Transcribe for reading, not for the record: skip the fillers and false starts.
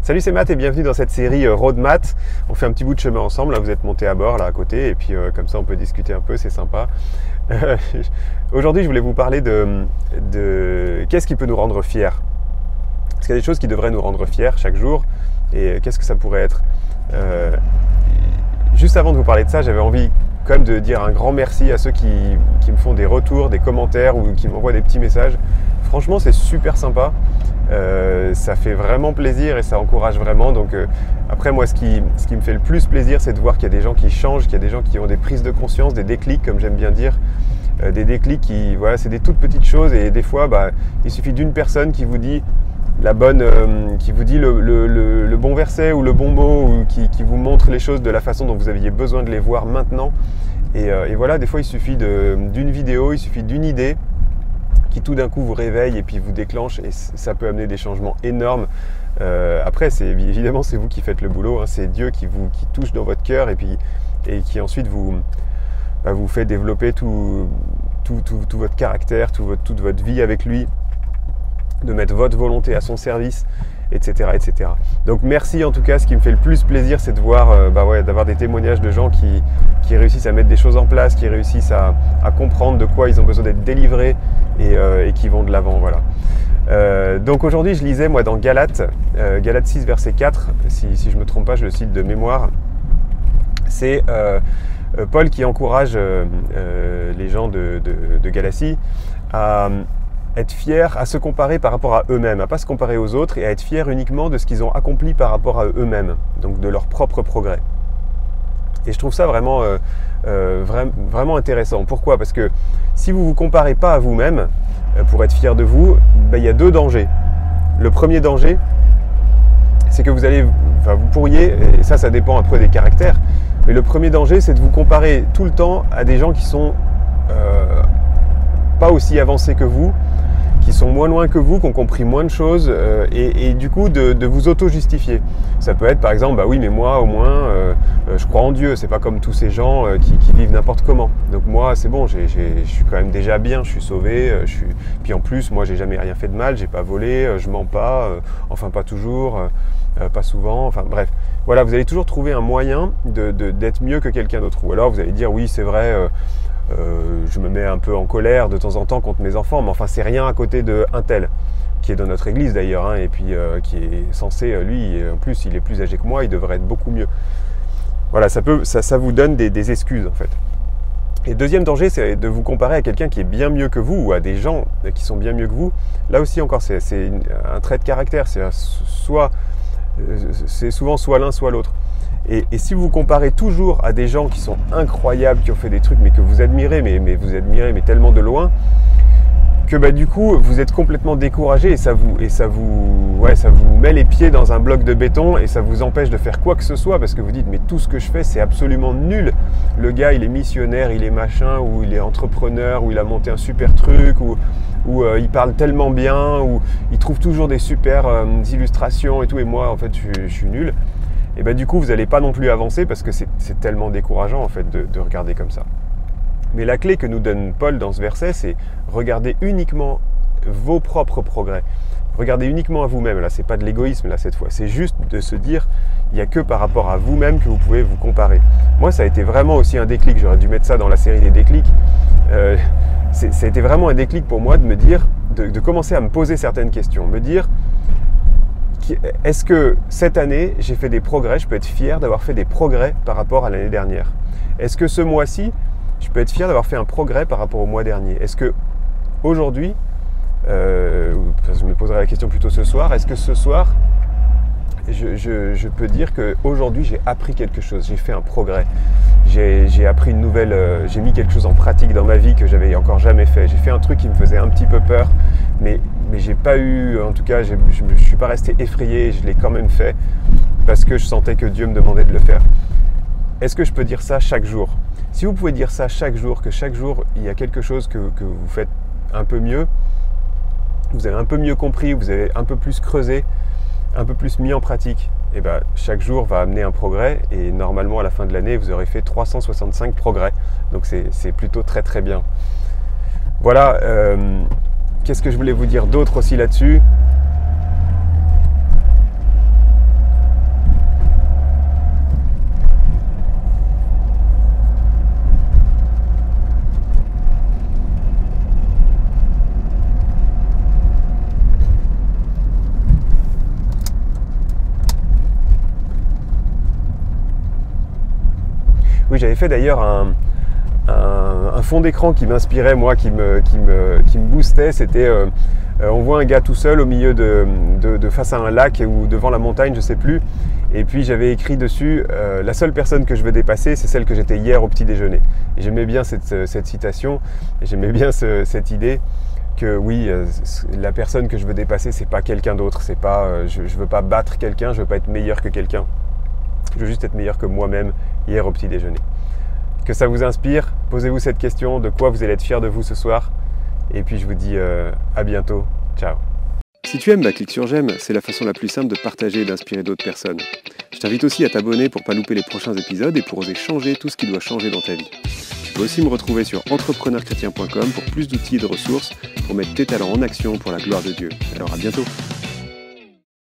Salut, c'est Matt et bienvenue dans cette série Road Matt. On fait un petit bout de chemin ensemble, là, vous êtes montés à bord là à côté et puis comme ça on peut discuter un peu, c'est sympa. Aujourd'hui je voulais vous parler de qu'est-ce qui peut nous rendre fiers. Parce qu'il y a des choses qui devraient nous rendre fiers chaque jour et qu'est-ce que ça pourrait être. Juste avant de vous parler de ça, j'avais envie quand même de dire un grand merci à ceux qui me font des retours, des commentaires ou qui m'envoient des petits messages. Franchement c'est super sympa. Ça fait vraiment plaisir et ça encourage vraiment. Donc après moi ce qui me fait le plus plaisir, c'est de voir qu'il y a des gens qui changent, qu'il y a des gens qui ont des prises de conscience, des déclics comme j'aime bien dire, des déclics qui, voilà, c'est des toutes petites choses et des fois il suffit d'une personne qui vous dit qui vous dit le bon verset ou le bon mot ou qui vous montre les choses de la façon dont vous aviez besoin de les voir maintenant et voilà, des fois il suffit d'une vidéo, il suffit d'une idée qui tout d'un coup vous réveille et puis vous déclenche et ça peut amener des changements énormes. Après, évidemment, c'est vous qui faites le boulot, hein, c'est Dieu qui touche dans votre cœur et qui ensuite vous fait développer tout votre caractère, toute votre vie avec lui, de mettre votre volonté à son service, etc., etc. Donc merci en tout cas, ce qui me fait le plus plaisir, c'est de voir, d'avoir des témoignages de gens qui réussissent à mettre des choses en place, qui réussissent à comprendre de quoi ils ont besoin d'être délivrés et qui vont de l'avant. Voilà. Donc aujourd'hui, je lisais moi dans Galates 6 verset 4, si je ne me trompe pas, je le cite de mémoire. C'est Paul qui encourage les gens de Galatie à être fiers, à se comparer par rapport à eux-mêmes, à ne pas se comparer aux autres et à être fiers uniquement de ce qu'ils ont accompli par rapport à eux-mêmes, donc de leur propre progrès. Et je trouve ça vraiment, vraiment intéressant. Pourquoi ? Parce que si vous ne vous comparez pas à vous-même, pour être fier de vous, il y a deux dangers. Le premier danger, c'est que vous pourriez, et ça dépend après des caractères, mais le premier danger, c'est de vous comparer tout le temps à des gens qui sont pas aussi avancés que vous, qui sont moins loin que vous, qui ont compris moins de choses et du coup de vous auto-justifier. Ça peut être par exemple, oui mais moi au moins je crois en Dieu, c'est pas comme tous ces gens qui vivent n'importe comment. Donc moi c'est bon, je suis quand même déjà bien, je suis sauvé, puis en plus moi j'ai jamais rien fait de mal, j'ai pas volé, je mens pas, enfin pas toujours, pas souvent, enfin bref. Voilà, vous allez toujours trouver un moyen d'être mieux que quelqu'un d'autre. Ou alors vous allez dire oui c'est vrai, je me mets un peu en colère de temps en temps contre mes enfants, mais enfin c'est rien à côté de un tel, qui est dans notre église d'ailleurs, hein, et puis qui est censé, lui, en plus il est plus âgé que moi, il devrait être beaucoup mieux. Voilà, ça vous donne des excuses en fait. Et le deuxième danger, c'est de vous comparer à quelqu'un qui est bien mieux que vous, ou à des gens qui sont bien mieux que vous. Là aussi encore, c'est un trait de caractère, c'est souvent soit l'un soit l'autre. Et si vous vous comparez toujours à des gens qui sont incroyables, qui ont fait des trucs mais que vous admirez, mais vous admirez mais tellement de loin, que du coup vous êtes complètement découragé et ça vous met les pieds dans un bloc de béton et ça vous empêche de faire quoi que ce soit parce que vous dites mais tout ce que je fais c'est absolument nul. Le gars il est missionnaire, il est machin, ou il est entrepreneur, ou il a monté un super truc, ou il parle tellement bien, ou il trouve toujours des super illustrations et tout, et moi en fait je suis nul. Et du coup vous n'allez pas non plus avancer parce que c'est tellement décourageant en fait de regarder comme ça. Mais la clé que nous donne Paul dans ce verset, c'est regarder uniquement vos propres progrès. Regardez uniquement à vous-même. Là, c'est pas de l'égoïsme là cette fois. C'est juste de se dire, il n'y a que par rapport à vous-même que vous pouvez vous comparer. Moi, ça a été vraiment aussi un déclic. J'aurais dû mettre ça dans la série des déclics. Ça a été vraiment un déclic pour moi de me dire, de commencer à me poser certaines questions, me dire, est-ce que cette année, j'ai fait des progrès, je peux être fier d'avoir fait des progrès par rapport à l'année dernière? Est-ce que ce mois-ci, je peux être fier d'avoir fait un progrès par rapport au mois dernier? Est-ce que aujourd'hui, je me poserai la question plutôt ce soir, est-ce que ce soir, je peux dire qu'aujourd'hui j'ai appris quelque chose, j'ai fait un progrès, j'ai appris une nouvelle, j'ai mis quelque chose en pratique dans ma vie que j'avais encore jamais fait, j'ai fait un truc qui me faisait un petit peu peur, mais j'ai pas eu, en tout cas je suis pas resté effrayé, je l'ai quand même fait parce que je sentais que Dieu me demandait de le faire. Est-ce que je peux dire ça chaque jour? Si vous pouvez dire ça chaque jour, que chaque jour il y a quelque chose que vous faites un peu mieux, vous avez un peu mieux compris, vous avez un peu plus creusé, un peu plus mis en pratique, et chaque jour va amener un progrès et normalement à la fin de l'année vous aurez fait 365 progrès. Donc c'est plutôt très très bien. Voilà, qu'est-ce que je voulais vous dire d'autre aussi là-dessus? Oui, j'avais fait d'ailleurs un fond d'écran qui m'inspirait, moi, qui me boostait. C'était, on voit un gars tout seul au milieu de face à un lac ou devant la montagne, je sais plus. Et puis j'avais écrit dessus, la seule personne que je veux dépasser, c'est celle que j'étais hier au petit déjeuner. Et j'aimais bien cette citation, et j'aimais bien cette idée que oui, la personne que je veux dépasser, c'est pas quelqu'un d'autre. C'est pas, je veux pas battre quelqu'un, je veux pas être meilleur que quelqu'un. Je veux juste être meilleur que moi-même hier au petit déjeuner. Que ça vous inspire, posez-vous cette question, de quoi vous allez être fier de vous ce soir. Et puis je vous dis à bientôt. Ciao. Si tu aimes, clique sur j'aime, c'est la façon la plus simple de partager et d'inspirer d'autres personnes. Je t'invite aussi à t'abonner pour ne pas louper les prochains épisodes et pour oser changer tout ce qui doit changer dans ta vie. Tu peux aussi me retrouver sur entrepreneurchrétien.com pour plus d'outils et de ressources pour mettre tes talents en action pour la gloire de Dieu. Alors à bientôt.